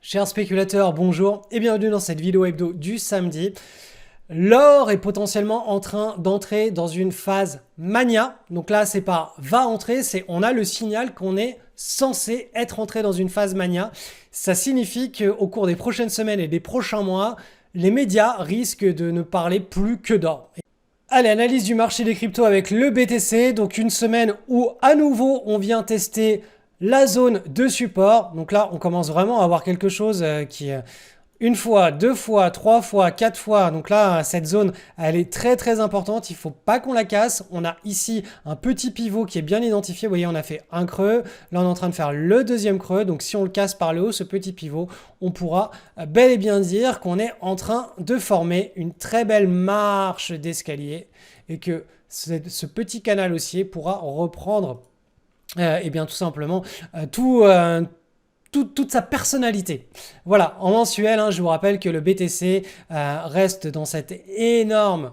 Chers spéculateurs, bonjour et bienvenue dans cette vidéo hebdo du samedi. L'or est potentiellement en train d'entrer dans une phase mania. Donc là, c'est pas va entrer, c'est on a le signal qu'on est censé être entré dans une phase mania. Ça signifie qu'au cours des prochaines semaines et des prochains mois, les médias risquent de ne parler plus que d'or. Allez, analyse du marché des cryptos avec le BTC. Donc une semaine où à nouveau on vient tester la zone de support. Donc là, on commence vraiment à avoir quelque chose qui une fois, deux fois, trois fois, quatre fois. Donc là, cette zone, elle est très très importante. Il ne faut pas qu'on la casse. On a ici un petit pivot qui est bien identifié. Vous voyez, on a fait un creux. Là, on est en train de faire le deuxième creux. Donc si on le casse par le haut, ce petit pivot, on pourra bel et bien dire qu'on est en train de former une très belle marche d'escalier et que ce petit canal haussier pourra reprendre et bien tout simplement toute sa personnalité. Voilà, en mensuel, je vous rappelle que le BTC reste dans cet énorme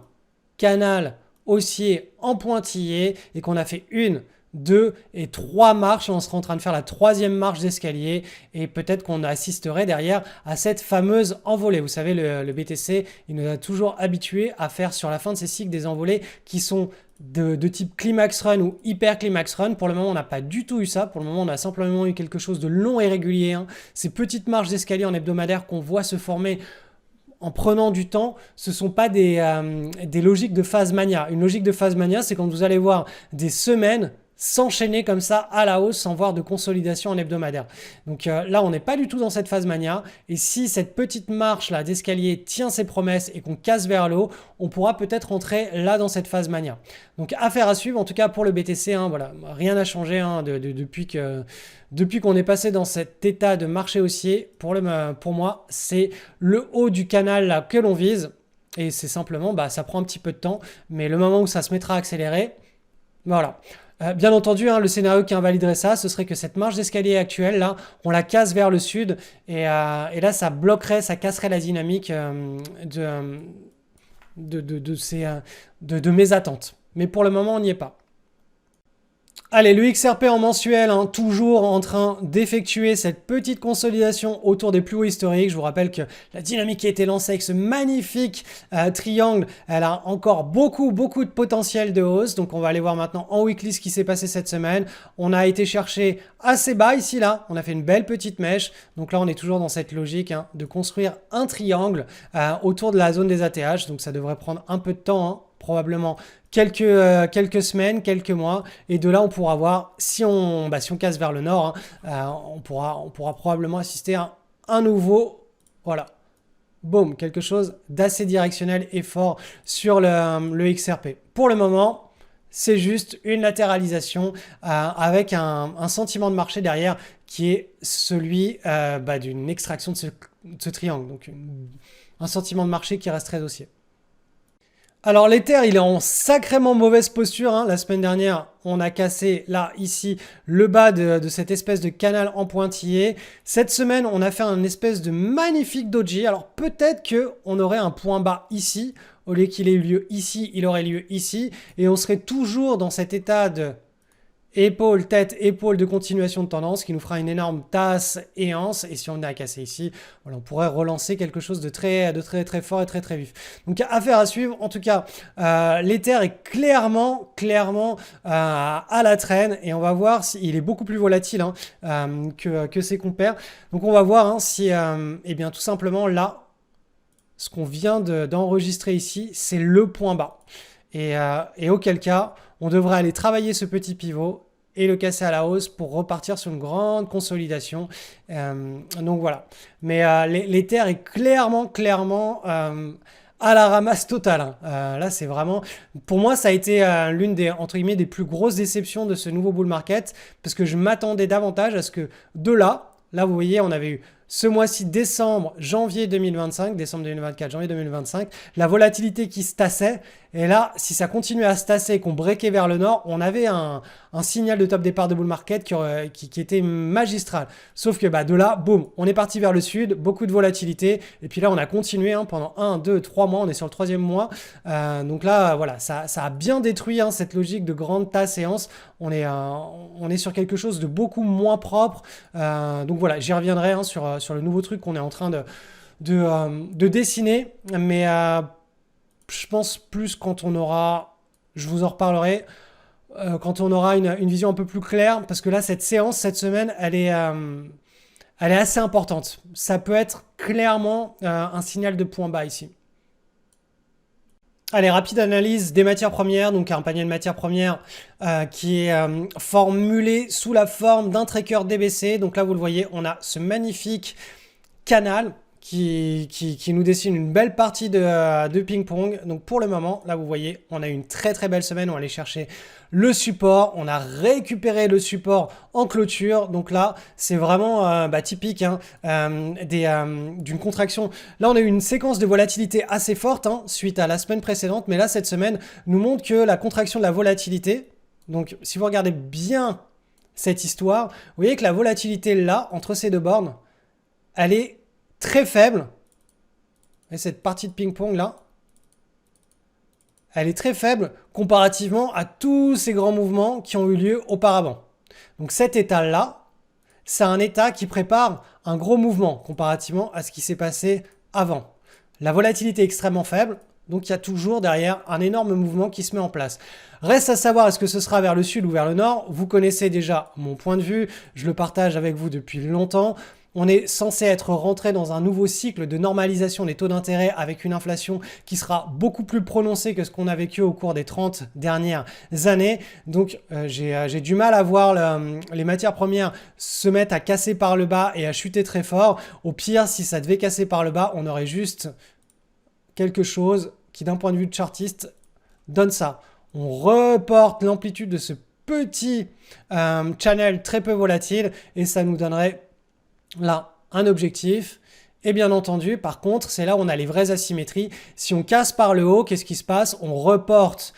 canal haussier en pointillé et qu'on a fait une, deux et trois marches. On sera en train de faire la troisième marche d'escalier et peut-être qu'on assisterait derrière à cette fameuse envolée. Vous savez, le BTC, il nous a toujours habitués à faire sur la fin de ces cycles des envolées qui sont de type climax run ou hyper climax run. Pour le moment, on n'a pas du tout eu ça. Pour le moment, on a simplement eu quelque chose de long et régulier. Ces petites marches d'escalier en hebdomadaire qu'on voit se former en prenant du temps, ce ne sont pas des logiques de phase mania. Une logique de phase mania, c'est quand vous allez voir des semaines s'enchaîner comme ça à la hausse sans voir de consolidation en hebdomadaire. Donc là, on n'est pas du tout dans cette phase mania. Et si cette petite marche là d'escalier tient ses promesses et qu'on casse vers le haut, on pourra peut-être entrer là dans cette phase mania. Donc affaire à suivre, en tout cas pour le BTC, voilà, rien n'a changé depuis qu'on est passé dans cet état de marché haussier. Pour moi, c'est le haut du canal là, que l'on vise. Et c'est simplement, ça prend un petit peu de temps, mais le moment où ça se mettra à accélérer, voilà. Bien entendu, le scénario qui invaliderait ça, ce serait que cette marche d'escalier actuelle, là, on la casse vers le sud et là, ça bloquerait, ça casserait la dynamique de mes attentes. Mais pour le moment, on n'y est pas. Allez, le XRP en mensuel, toujours en train d'effectuer cette petite consolidation autour des plus hauts historiques. Je vous rappelle que la dynamique qui a été lancée avec ce magnifique triangle, elle a encore beaucoup de potentiel de hausse. Donc on va aller voir maintenant en weekly ce qui s'est passé cette semaine. On a été chercher assez bas ici, là. On a fait une belle petite mèche. Donc là, on est toujours dans cette logique de construire un triangle autour de la zone des ATH. Donc ça devrait prendre un peu de temps, probablement quelques semaines, quelques mois, et de là on pourra voir si on casse vers le nord, on pourra probablement assister à un nouveau, voilà, boum, quelque chose d'assez directionnel et fort sur le XRP. Pour le moment, c'est juste une latéralisation avec un sentiment de marché derrière qui est celui d'une extraction de ce triangle, donc un sentiment de marché qui reste très haussier. Alors l'Ether, il est en sacrément mauvaise posture. La semaine dernière, on a cassé là, ici, le bas de cette espèce de canal en pointillé. Cette semaine, on a fait un espèce de magnifique doji. Alors peut-être qu'on aurait un point bas ici. Au lieu qu'il ait eu lieu ici, il aurait lieu ici. Et on serait toujours dans cet état de épaule, tête, épaule de continuation de tendance qui nous fera une énorme tasse et anse. Et si on est à casser ici, voilà, on pourrait relancer quelque chose de très fort et très vif. Donc affaire à suivre. En tout cas, l'Ether est clairement à la traîne et on va voir s'il est beaucoup plus volatile que ses compères. Donc on va voir si, bien tout simplement là, ce qu'on vient d'enregistrer ici, c'est le point bas. Et auquel cas, on devrait aller travailler ce petit pivot et le casser à la hausse pour repartir sur une grande consolidation. Donc voilà. Mais l'Ether est clairement à la ramasse totale. Là, c'est vraiment... Pour moi, ça a été l'une des, entre guillemets, des plus grosses déceptions de ce nouveau bull market parce que je m'attendais davantage à ce que de là, vous voyez, on avait eu ce mois-ci, décembre 2024, janvier 2025, la volatilité qui se tassait. Et là, si ça continuait à se tasser et qu'on breakait vers le nord, on avait un signal de top départ de bull market qui était magistral. Sauf que de là, boum, on est parti vers le sud, beaucoup de volatilité. Et puis là, on a continué pendant 1, 2, 3 mois. On est sur le 3e mois. Donc là, voilà, ça a bien détruit cette logique de grande tasse séance. On est sur quelque chose de beaucoup moins propre. Donc voilà, j'y reviendrai sur sur le nouveau truc qu'on est en train de dessiner. Mais je pense plus quand on aura, je vous en reparlerai, quand on aura une vision un peu plus claire. Parce que là, cette séance, cette semaine, elle est assez importante. Ça peut être clairement un signal de point bas ici. Allez, rapide analyse des matières premières, donc un panier de matières premières qui est formulé sous la forme d'un tracker DBC. Donc là, vous le voyez, on a ce magnifique canal qui nous dessine une belle partie de ping-pong. Donc pour le moment, là, vous voyez, on a une très très belle semaine. On va aller chercher le support. On a récupéré le support en clôture. Donc là, c'est vraiment typique hein, d'une contraction. Là, on a eu une séquence de volatilité assez forte hein, suite à la semaine précédente. Mais là, cette semaine nous montre que la contraction de la volatilité, donc si vous regardez bien cette histoire, vous voyez que la volatilité là, entre ces deux bornes, elle est très faible. Et cette partie de ping-pong là, elle est très faible comparativement à tous ces grands mouvements qui ont eu lieu auparavant. Donc cet état-là, c'est un état qui prépare un gros mouvement comparativement à ce qui s'est passé avant. La volatilité est extrêmement faible, donc il y a toujours derrière un énorme mouvement qui se met en place. Reste à savoir est-ce que ce sera vers le sud ou vers le nord. Vous connaissez déjà mon point de vue, je le partage avec vous depuis longtemps. On est censé être rentré dans un nouveau cycle de normalisation des taux d'intérêt avec une inflation qui sera beaucoup plus prononcée que ce qu'on a vécu au cours des 30 dernières années. Donc j'ai du mal à voir les matières premières se mettre à casser par le bas et à chuter très fort. Au pire, si ça devait casser par le bas, on aurait juste quelque chose qui d'un point de vue de chartiste donne ça. On reporte l'amplitude de ce petit channel très peu volatile et ça nous donnerait là, un objectif. Et bien entendu, par contre, c'est là où on a les vraies asymétries. Si on casse par le haut, qu'est-ce qui se passe? On reporte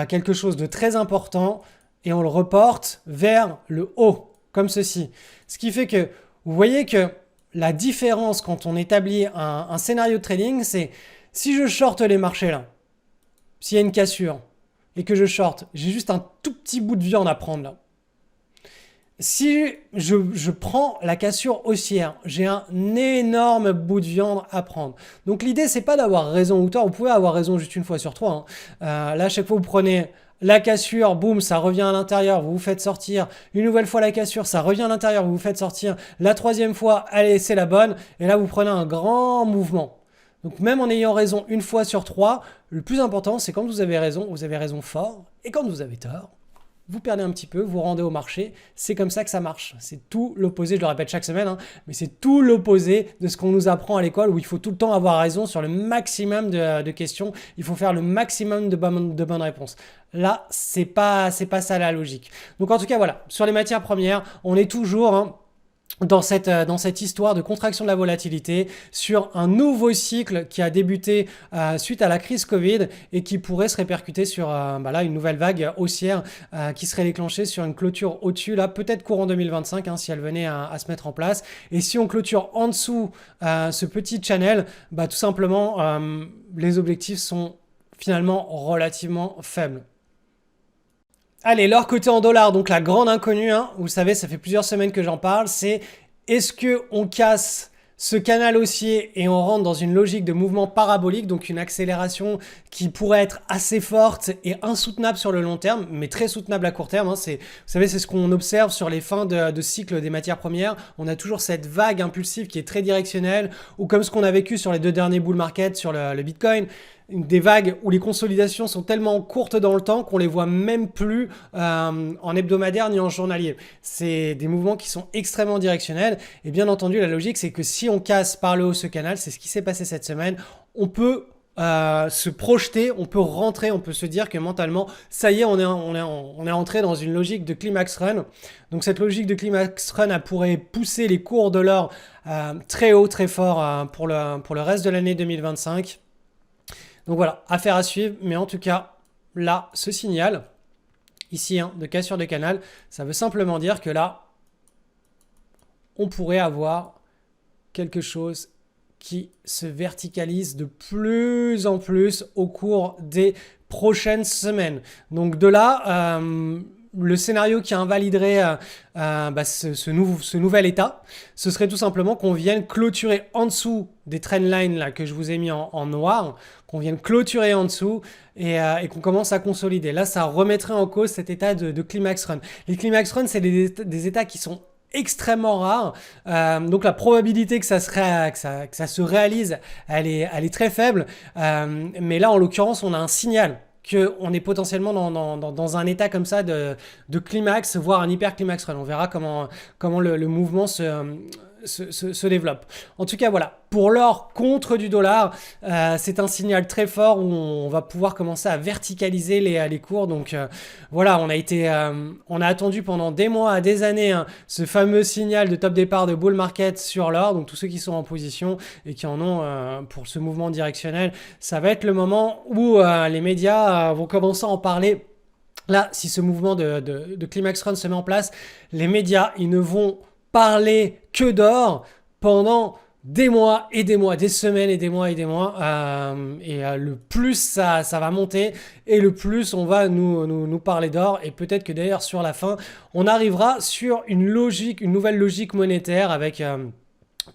quelque chose de très important et on le reporte vers le haut, comme ceci. Ce qui fait que, vous voyez que la différence quand on établit un scénario de trading, c'est si je shorte les marchés là, s'il y a une cassure et que je shorte, j'ai juste un tout petit bout de viande à prendre là. Si je prends la cassure haussière, j'ai un énorme bout de viande à prendre. Donc l'idée, c'est pas d'avoir raison ou tort. Vous pouvez avoir raison juste une fois sur trois. Hein. Là, chaque fois, vous prenez la cassure, boum, ça revient à l'intérieur, vous vous faites sortir. Une nouvelle fois la cassure, ça revient à l'intérieur, vous vous faites sortir. La troisième fois, allez, c'est la bonne. Et là, vous prenez un grand mouvement. Donc même en ayant raison une fois sur trois, le plus important, c'est quand vous avez raison fort. Et quand vous avez tort, vous perdez un petit peu, vous rendez au marché. C'est comme ça que ça marche. C'est tout l'opposé, je le répète chaque semaine, hein, mais c'est tout l'opposé de ce qu'on nous apprend à l'école où il faut tout le temps avoir raison sur le maximum de questions. Il faut faire le maximum de bonnes réponses. Là, c'est pas ça la logique. Donc en tout cas, voilà, sur les matières premières, on est toujours... Hein, dans cette histoire de contraction de la volatilité sur un nouveau cycle qui a débuté suite à la crise Covid et qui pourrait se répercuter sur là, une nouvelle vague haussière qui serait déclenchée sur une clôture au-dessus, là peut-être courant 2025 hein, si elle venait à se mettre en place. Et si on clôture en dessous ce petit channel, tout simplement les objectifs sont finalement relativement faibles. Allez, l'or coté en dollars, donc la grande inconnue, hein, vous savez, ça fait plusieurs semaines que j'en parle, c'est est-ce qu'on casse ce canal haussier et on rentre dans une logique de mouvement parabolique, donc une accélération qui pourrait être assez forte et insoutenable sur le long terme, mais très soutenable à court terme. Hein. Vous savez, c'est ce qu'on observe sur les fins de cycle des matières premières. On a toujours cette vague impulsive qui est très directionnelle, ou comme ce qu'on a vécu sur les 2 derniers bull markets sur le Bitcoin, des vagues où les consolidations sont tellement courtes dans le temps qu'on les voit même plus en hebdomadaire ni en journalier. C'est des mouvements qui sont extrêmement directionnels et bien entendu la logique c'est que si on casse par le haut ce canal, c'est ce qui s'est passé cette semaine, on peut se projeter, on peut rentrer, on peut se dire que mentalement, ça y est, on est entré dans une logique de climax run. Donc cette logique de climax run, elle pourrait pousser les cours de l'or très haut, très fort pour le reste de l'année 2025. Donc voilà, affaire à suivre, mais en tout cas, là, ce signal, ici, hein, de cassure de canal, ça veut simplement dire que là, on pourrait avoir quelque chose qui se verticalise de plus en plus au cours des prochaines semaines. Donc de là, le scénario qui invaliderait ce nouvel état, ce serait tout simplement qu'on vienne clôturer en dessous des trendlines là, que je vous ai mis en noir, qu'on vienne clôturer en dessous et qu'on commence à consolider. Là, ça remettrait en cause cet état de climax run. Les climax run, c'est des états qui sont extrêmement rares. Donc la probabilité que ça se réalise, elle est très faible. Mais là, en l'occurrence, on a un signal qu'on est potentiellement dans un état comme ça de climax, voire un hyper climax run. On verra comment le mouvement se développe. En tout cas, voilà. Pour l'or contre du dollar, c'est un signal très fort où on va pouvoir commencer à verticaliser les cours. Donc voilà, on a attendu pendant des mois, des années, hein, ce fameux signal de top départ de bull market sur l'or. Donc tous ceux qui sont en position et qui en ont pour ce mouvement directionnel, ça va être le moment où les médias vont commencer à en parler. Là, si ce mouvement de climax run se met en place, les médias, ils ne vont parler que d'or pendant des mois et des mois, des semaines et des mois et des mois. Le plus ça va monter et le plus on va nous parler d'or. Et peut-être que d'ailleurs sur la fin, on arrivera sur une nouvelle logique monétaire avec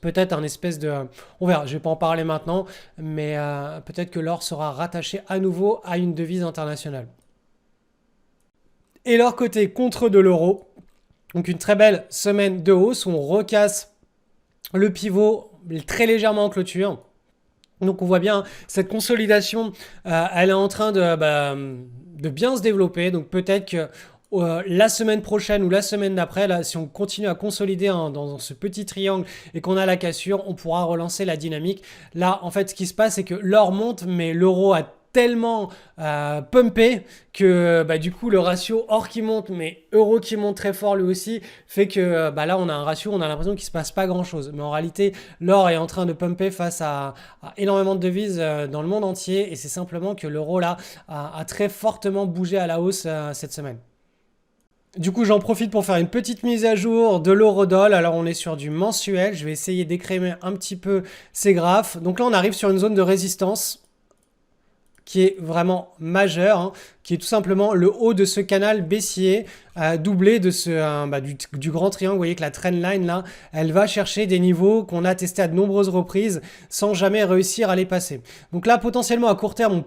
peut-être un espèce de... On verra, je ne vais pas en parler maintenant, mais peut-être que l'or sera rattaché à nouveau à une devise internationale. Et leur côté contre de l'euro. Donc une très belle semaine de hausse où on recasse le pivot très légèrement en clôture. Donc on voit bien cette consolidation, elle est en train de bien se développer. Donc peut-être que la semaine prochaine ou la semaine d'après, là, si on continue à consolider dans ce petit triangle et qu'on a la cassure, on pourra relancer la dynamique. Là, en fait, ce qui se passe, c'est que l'or monte, mais l'euro a tellement pumpé que du coup le ratio or qui monte mais euro qui monte très fort lui aussi fait que là on a un ratio, on a l'impression qu'il se passe pas grand chose, mais en réalité l'or est en train de pumper face à énormément de devises dans le monde entier et c'est simplement que l'euro là a très fortement bougé à la hausse cette semaine. Du coup, j'en profite pour faire une petite mise à jour de l'eurodoll. Alors, on est sur du mensuel. Je vais essayer d'écrémer un petit peu ces graphes. Donc là, on arrive sur une zone de résistance qui est vraiment majeur, hein, qui est tout simplement le haut de ce canal baissier, doublé de du grand triangle. Vous voyez que la trendline, là, elle va chercher des niveaux qu'on a testés à de nombreuses reprises sans jamais réussir à les passer. Donc là, potentiellement, à court terme,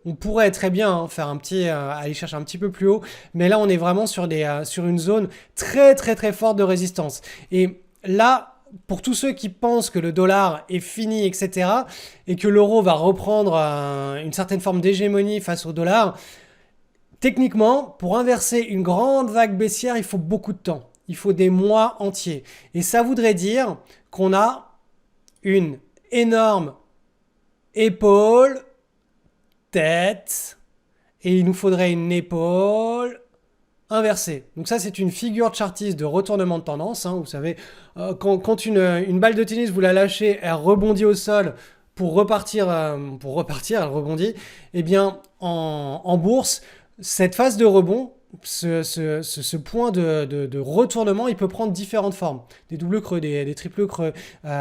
on pourrait très bien faire aller chercher un petit peu plus haut, mais là, on est vraiment sur une zone très, très, très forte de résistance. Et là, pour tous ceux qui pensent que le dollar est fini, etc., et que l'euro va reprendre une certaine forme d'hégémonie face au dollar, techniquement, pour inverser une grande vague baissière, il faut beaucoup de temps. Il faut des mois entiers. Et ça voudrait dire qu'on a une énorme épaule, tête, et il nous faudrait une épaule inversée. Donc ça, c'est une figure chartiste de retournement de tendance. Hein. Vous savez, quand une balle de tennis, vous la lâchez, elle rebondit au sol pour repartir, elle rebondit. Eh bien, en bourse, cette phase de rebond, ce point de retournement, il peut prendre différentes formes. Des doubles creux, des triples creux,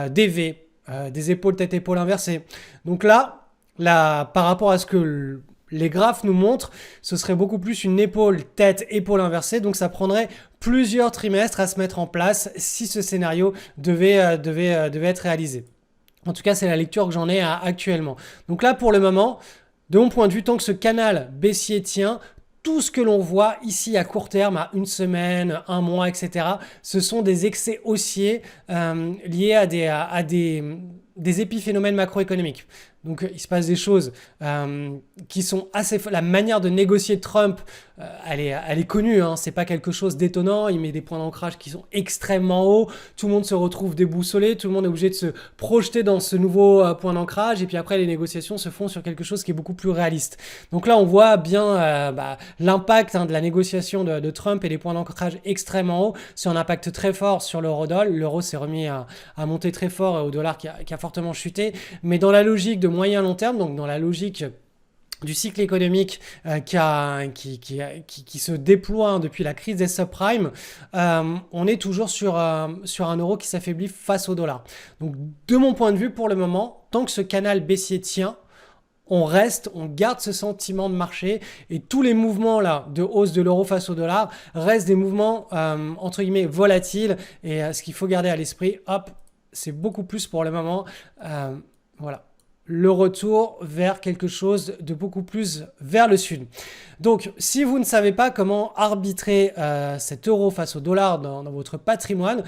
des V, des épaules, tête-épaule inversées. Donc là, par rapport à ce que les graphes nous montrent, ce serait beaucoup plus une épaule, tête, épaule inversée. Donc ça prendrait plusieurs trimestres à se mettre en place si ce scénario devait être réalisé. En tout cas, c'est la lecture que j'en ai actuellement. Donc là, pour le moment, de mon point de vue, tant que ce canal baissier tient, tout ce que l'on voit ici à court terme, à une semaine, un mois, etc., ce sont des excès haussiers liés à des épiphénomènes macroéconomiques. Donc il se passe des choses qui sont assez... La manière de négocier Trump, elle est connue, hein, c'est pas quelque chose d'étonnant, il met des points d'ancrage qui sont extrêmement hauts, tout le monde se retrouve déboussolé, tout le monde est obligé de se projeter dans ce nouveau point d'ancrage, et puis après les négociations se font sur quelque chose qui est beaucoup plus réaliste. Donc là on voit bien l'impact de la négociation de Trump et les points d'ancrage extrêmement hauts, c'est un impact très fort sur l'eurodoll, l'euro s'est remis à monter très fort au dollar qui a fortement chuté, mais dans la logique de moyen long terme, donc dans la logique du cycle économique qui se déploie depuis la crise des subprimes, on est toujours sur un euro qui s'affaiblit face au dollar. Donc de mon point de vue, pour le moment, tant que ce canal baissier tient, on garde ce sentiment de marché et tous les mouvements là de hausse de l'euro face au dollar restent des mouvements entre guillemets volatiles et ce qu'il faut garder à l'esprit, hop, c'est beaucoup plus pour le moment, voilà, le retour vers quelque chose de beaucoup plus vers le sud. Donc, si vous ne savez pas comment arbitrer cet euro face au dollar dans votre patrimoine,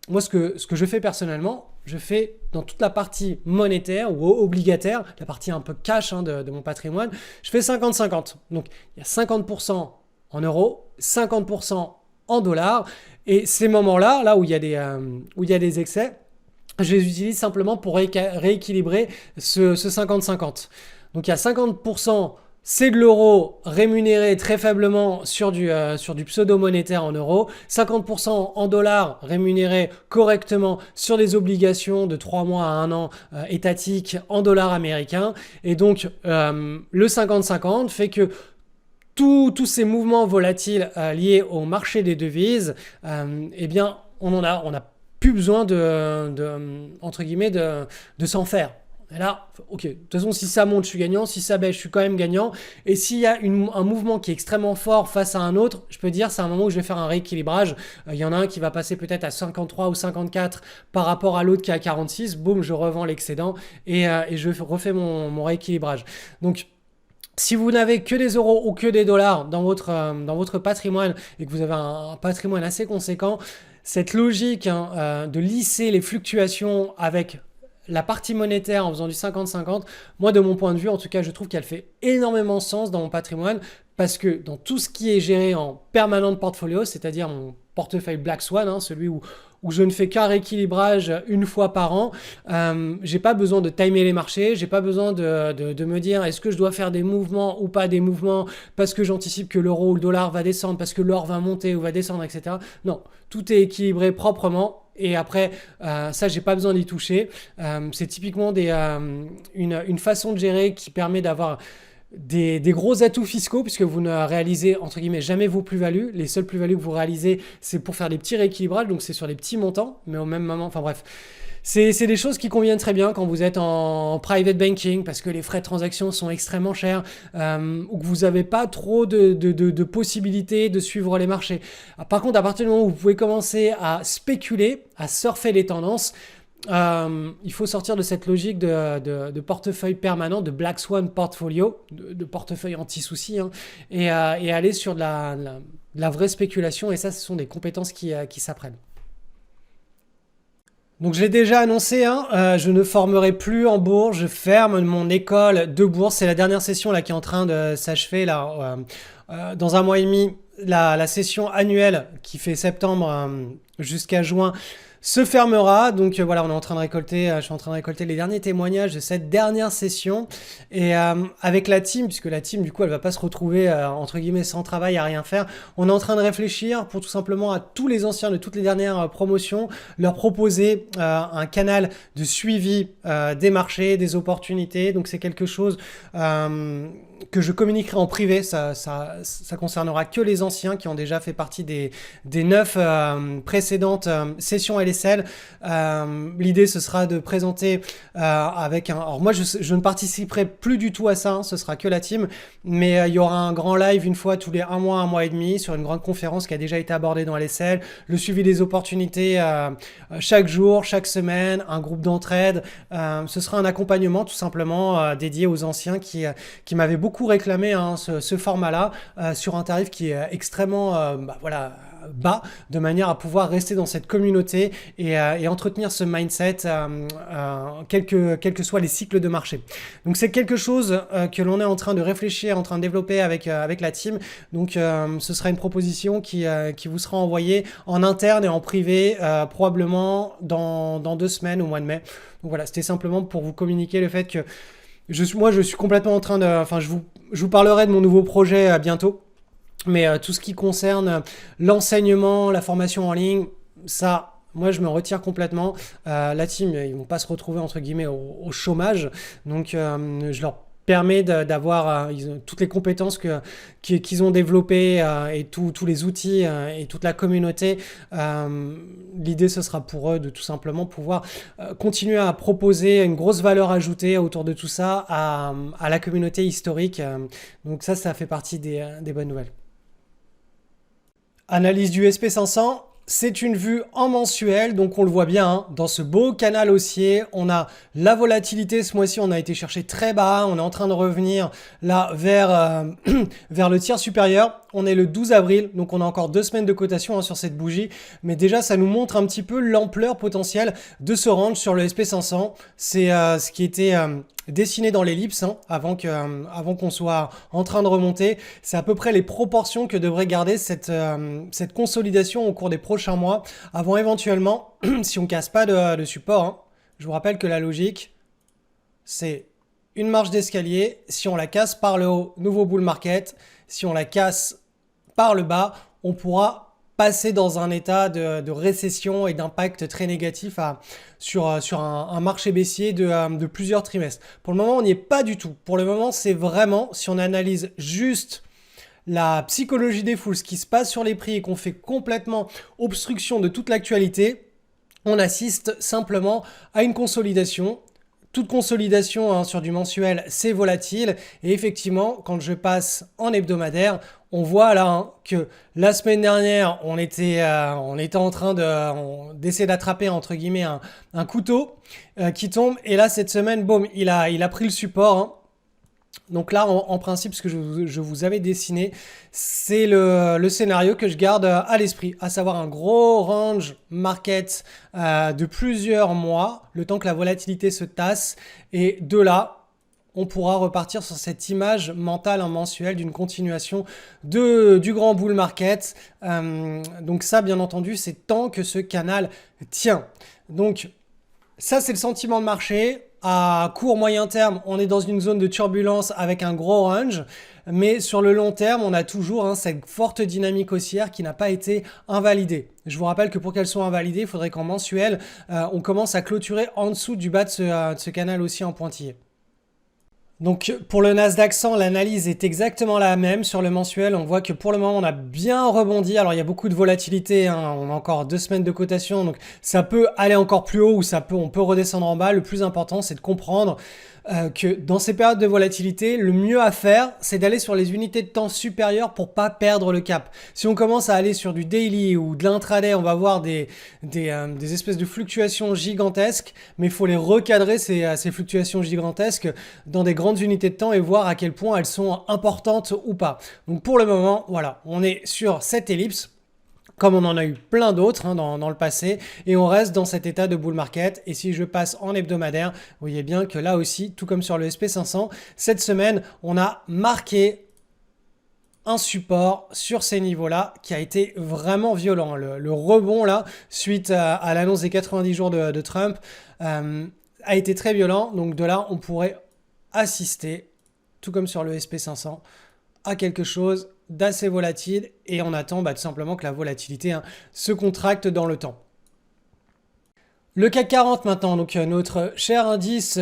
moi, ce que je fais personnellement, je fais dans toute la partie monétaire ou obligataire, la partie un peu cash de mon patrimoine, je fais 50-50. Donc, il y a 50% en euros, 50% en dollars. Et ces moments-là, là où il y a des excès, je les utilise simplement pour rééquilibrer ce 50-50. Donc, il y a 50%. C'est de l'euro rémunéré très faiblement sur du pseudo-monétaire en euros, 50% en dollars rémunéré correctement sur des obligations de 3 mois à 1 an étatiques en dollars américains. Et donc, le 50-50 fait que tous ces mouvements volatiles liés au marché des devises, eh bien, on n'a plus besoin entre guillemets, de s'en faire. Et là, ok, de toute façon, si ça monte, je suis gagnant. Si ça baisse, je suis quand même gagnant. Et s'il y a un mouvement qui est extrêmement fort face à un autre, je peux dire c'est un moment où je vais faire un rééquilibrage. Il y en a un qui va passer peut-être à 53 ou 54 par rapport à l'autre qui est à 46. Boum, je revends l'excédent et je refais mon rééquilibrage. Donc, si vous n'avez que des euros ou que des dollars dans votre patrimoine et que vous avez un patrimoine assez conséquent, cette logique de lisser les fluctuations avec la partie monétaire en faisant du 50-50, moi de mon point de vue, en tout cas, je trouve qu'elle fait énormément sens dans mon patrimoine parce que dans tout ce qui est géré en permanent portfolio, c'est-à-dire mon portefeuille Black Swan, celui où je ne fais qu'un rééquilibrage une fois par an, j'ai pas besoin de timer les marchés, j'ai pas besoin de me dire est-ce que je dois faire des mouvements ou pas des mouvements parce que j'anticipe que l'euro ou le dollar va descendre, parce que l'or va monter ou va descendre, etc. Non, tout est équilibré proprement. Et après, ça, j'ai pas besoin d'y toucher. C'est typiquement une façon de gérer qui permet d'avoir des gros atouts fiscaux puisque vous ne réalisez entre guillemets jamais vos plus-values. Les seules plus-values que vous réalisez, c'est pour faire des petits rééquilibrages, donc c'est sur des petits montants, mais au même moment, enfin bref. C'est des choses qui conviennent très bien quand vous êtes en private banking parce que les frais de transaction sont extrêmement chers ou que vous n'avez pas trop de possibilités de suivre les marchés. Par contre, à partir du moment où vous pouvez commencer à spéculer, à surfer les tendances, il faut sortir de cette logique de portefeuille permanent, de Black Swan portfolio, de portefeuille anti-souci, et aller sur de la vraie spéculation. Et ça, ce sont des compétences qui s'apprennent. Donc je l'ai déjà annoncé, je ne formerai plus en bourse, je ferme mon école de bourse. C'est la dernière session là qui est en train de s'achever là dans un mois et demi. La session annuelle qui fait septembre jusqu'à juin se fermera. Donc voilà, je suis en train de récolter les derniers témoignages de cette dernière session et avec la team, puisque la team du coup elle va pas se retrouver entre guillemets sans travail à rien faire. On est en train de réfléchir pour tout simplement à tous les anciens de toutes les dernières promotions leur proposer un canal de suivi des marchés, des opportunités. Donc c'est quelque chose que je communiquerai en privé, ça concernera que les anciens qui ont déjà fait partie des 9 précédentes sessions LSL. L'idée ce sera de présenter avec un... Alors moi je ne participerai plus du tout à ça, ce sera que la team, mais il y aura un grand live une fois tous les un mois et demi sur une grande conférence qui a déjà été abordée dans LSL, le suivi des opportunités chaque jour, chaque semaine, un groupe d'entraide. Ce sera un accompagnement tout simplement dédié aux anciens qui m'avaient beaucoup réclamé ce format-là sur un tarif qui est extrêmement bas, de manière à pouvoir rester dans cette communauté et entretenir ce mindset quels que soient les cycles de marché. Donc c'est quelque chose que l'on est en train de réfléchir, en train de développer avec la team. Donc ce sera une proposition qui vous sera envoyée en interne et en privé probablement dans 2 semaines au mois de mai. Donc voilà, c'était simplement pour vous communiquer le fait que je suis complètement en train de... Enfin, je vous parlerai de mon nouveau projet bientôt. Mais tout ce qui concerne l'enseignement, la formation en ligne, ça, moi, je me retire complètement. La team, ils vont pas se retrouver, entre guillemets, au chômage. Donc, je leur permet d'avoir toutes les compétences qu'ils ont développées et tous les outils et toute la communauté. L'idée, ce sera pour eux de tout simplement pouvoir continuer à proposer une grosse valeur ajoutée autour de tout ça à la communauté historique. Donc ça fait partie des bonnes nouvelles. Analyse du SP500. C'est une vue en mensuel, donc on le voit bien, hein, dans ce beau canal haussier, on a la volatilité. Ce mois-ci, on a été chercher très bas, on est en train de revenir là vers, vers le tiers supérieur. On est le 12 avril, donc on a encore 2 semaines de cotation sur cette bougie, mais déjà ça nous montre un petit peu l'ampleur potentielle de ce range sur le SP500. C'est ce qui était dessiné dans l'ellipse avant qu'on soit en train de remonter. C'est à peu près les proportions que devrait garder cette consolidation au cours des prochains mois avant éventuellement, si on ne casse pas de support. Je vous rappelle que la logique, c'est une marche d'escalier. Si on la casse par le haut, nouveau bull market. Si on la casse par le bas, on pourra passer dans un état de récession et d'impact très négatif sur un marché baissier de plusieurs trimestres. Pour le moment, on n'y est pas du tout. Pour le moment, c'est vraiment, si on analyse juste la psychologie des foules, ce qui se passe sur les prix et qu'on fait complètement obstruction de toute l'actualité, on assiste simplement à une consolidation. Toute consolidation sur du mensuel, c'est volatile. Et effectivement, quand je passe en hebdomadaire, on voit là que la semaine dernière, on était en train d'essayer d'attraper entre guillemets un couteau qui tombe. Et là, cette semaine, boum, il a pris le support. Donc là, en principe, ce que je vous avais dessiné, c'est le scénario que je garde à l'esprit, à savoir un gros range market de plusieurs mois, le temps que la volatilité se tasse. Et de là, on pourra repartir sur cette image mentale mensuelle d'une continuation du grand bull market. Donc ça, bien entendu, c'est tant que ce canal tient. Donc ça, c'est le sentiment de marché. À court, moyen terme, on est dans une zone de turbulence avec un gros range. Mais sur le long terme, on a toujours cette forte dynamique haussière qui n'a pas été invalidée. Je vous rappelle que pour qu'elle soit invalidée, il faudrait qu'en mensuel, on commence à clôturer en dessous du bas de ce canal haussier en pointillé. Donc pour le Nasdaq 100, l'analyse est exactement la même. Sur le mensuel, on voit que pour le moment, on a bien rebondi. Alors il y a beaucoup de volatilité, on a encore 2 semaines de cotation, donc ça peut aller encore plus haut ou on peut redescendre en bas. Le plus important, c'est de comprendre que dans ces périodes de volatilité, le mieux à faire, c'est d'aller sur les unités de temps supérieures pour pas perdre le cap. Si on commence à aller sur du daily ou de l'intraday, on va voir des espèces de fluctuations gigantesques, mais il faut les recadrer, ces fluctuations gigantesques, dans des grandes unités de temps et voir à quel point elles sont importantes ou pas. Donc pour le moment, voilà, on est sur cette ellipse, comme on en a eu plein d'autres dans le passé, et on reste dans cet état de bull market. Et si je passe en hebdomadaire, vous voyez bien que là aussi, tout comme sur le SP500, cette semaine, on a marqué un support sur ces niveaux-là qui a été vraiment violent. Le rebond là, suite à l'annonce des 90 jours de Trump, a été très violent. Donc de là, on pourrait assister, tout comme sur le SP500, à quelque chose d'assez volatile et on attend tout simplement que la volatilité se contracte dans le temps. Le CAC 40 maintenant, donc notre cher indice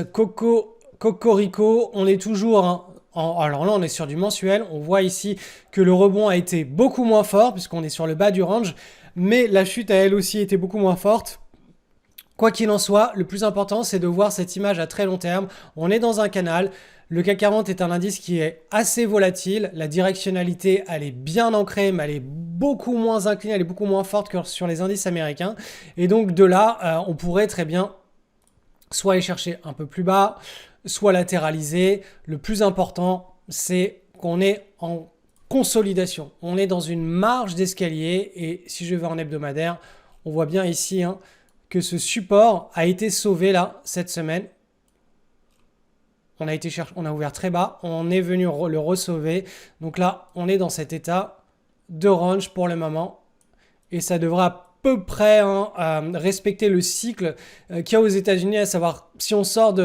Cocorico, on est toujours alors là on est sur du mensuel, on voit ici que le rebond a été beaucoup moins fort puisqu'on est sur le bas du range, mais la chute a elle aussi été beaucoup moins forte. Quoi qu'il en soit, le plus important c'est de voir cette image à très long terme. On est dans un canal. Le CAC 40 est un indice qui est assez volatile. La directionnalité, elle est bien ancrée, mais elle est beaucoup moins inclinée, elle est beaucoup moins forte que sur les indices américains. Et donc de là, on pourrait très bien soit aller chercher un peu plus bas, soit latéraliser. Le plus important, c'est qu'on est en consolidation. On est dans une marge d'escalier et si je vais en hebdomadaire, on voit bien ici que ce support a été sauvé là cette semaine. On a ouvert très bas, on est venu le re-sauver. Donc là, on est dans cet état de range pour le moment. Et ça devrait à peu près respecter le cycle qu'il y a aux États-Unis, à savoir si on sort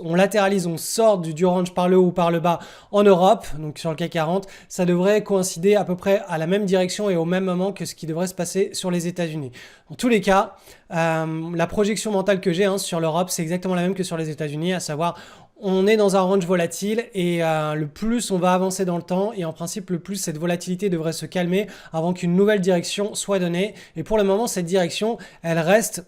on latéralise, on sort du range par le haut ou par le bas en Europe, donc sur le CAC 40, ça devrait coïncider à peu près à la même direction et au même moment que ce qui devrait se passer sur les États-Unis. En tous les cas, la projection mentale que j'ai sur l'Europe, c'est exactement la même que sur les États-Unis, à savoir on est dans un range volatile et le plus on va avancer dans le temps et en principe le plus cette volatilité devrait se calmer avant qu'une nouvelle direction soit donnée. Et pour le moment, cette direction, elle reste,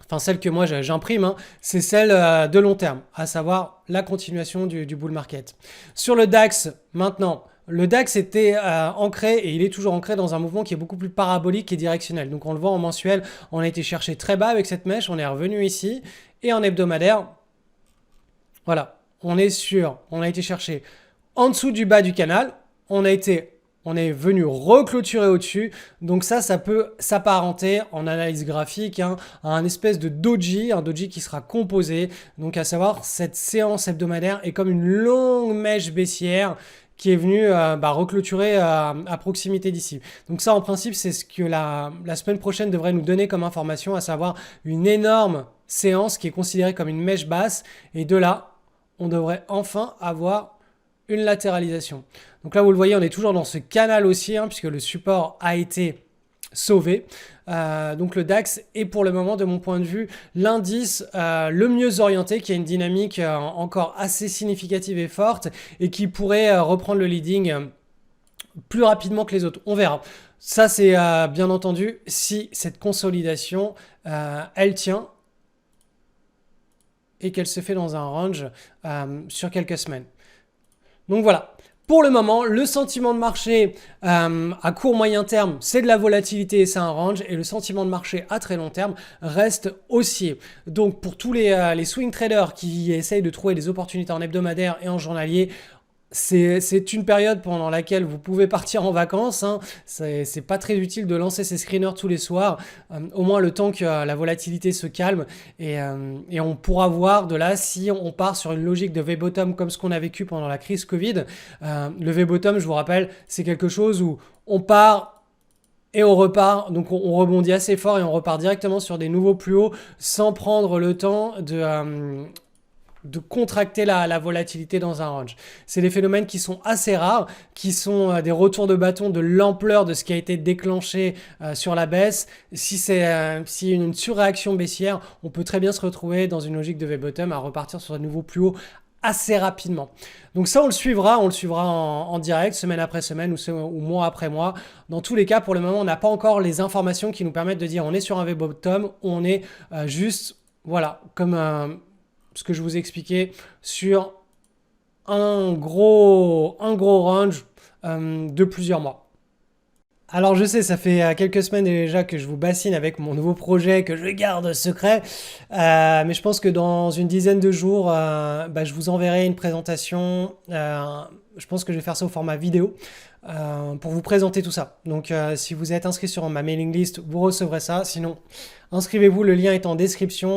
enfin celle que moi j'imprime, hein, c'est celle de long terme, à savoir la continuation du bull market. Sur le DAX, maintenant, le DAX était ancré et il est toujours ancré dans un mouvement qui est beaucoup plus parabolique et directionnel. Donc on le voit en mensuel, on a été chercher très bas avec cette mèche, on est revenu ici. Et en hebdomadaire, voilà, on a été chercher en dessous du bas du canal, on est venu reclôturer au-dessus. Donc ça peut s'apparenter en analyse graphique à un espèce de doji, un doji qui sera composé. Donc à savoir, cette séance hebdomadaire est comme une longue mèche baissière qui est venue reclôturer à proximité d'ici. Donc ça, en principe, c'est ce que la semaine prochaine devrait nous donner comme information, à savoir une énorme séance qui est considérée comme une mèche basse. Et de là, on devrait enfin avoir une latéralisation. Donc là, vous le voyez, on est toujours dans ce canal haussier, puisque le support a été sauvé. Donc le DAX est pour le moment, de mon point de vue, l'indice le mieux orienté, qui a une dynamique encore assez significative et forte et qui pourrait reprendre le leading plus rapidement que les autres. On verra. Ça, c'est bien entendu si cette consolidation, elle tient et qu'elle se fait dans un range sur quelques semaines. Donc voilà. Pour le moment, le sentiment de marché à court moyen terme, c'est de la volatilité et c'est un range. Et le sentiment de marché à très long terme reste haussier. Donc pour tous les swing traders qui essayent de trouver des opportunités en hebdomadaire et en journalier, c'est une période pendant laquelle vous pouvez partir en vacances. C'est pas très utile de lancer ces screeners tous les soirs, au moins le temps que la volatilité se calme. Et on pourra voir de là si on part sur une logique de V-bottom comme ce qu'on a vécu pendant la crise Covid. Le V-bottom, je vous rappelle, c'est quelque chose où on part et on repart, donc on rebondit assez fort et on repart directement sur des nouveaux plus hauts sans prendre le temps de contracter la volatilité dans un range. C'est des phénomènes qui sont assez rares, qui sont des retours de bâton de l'ampleur de ce qui a été déclenché sur la baisse. Si une surréaction baissière, on peut très bien se retrouver dans une logique de V-bottom à repartir sur de nouveaux plus hauts assez rapidement. Donc ça, on le suivra en direct, semaine après semaine ou mois après mois. Dans tous les cas, pour le moment, on n'a pas encore les informations qui nous permettent de dire on est sur un V-bottom, on est juste, voilà, comme ce que je vous ai expliqué sur un gros range de plusieurs mois. Alors je sais, ça fait quelques semaines déjà que je vous bassine avec mon nouveau projet que je garde secret, mais je pense que dans une dizaine de jours, je vous enverrai une présentation. Je pense que je vais faire ça au format vidéo pour vous présenter tout ça. Donc si vous êtes inscrit sur ma mailing list, vous recevrez ça. Sinon, inscrivez-vous, le lien est en description.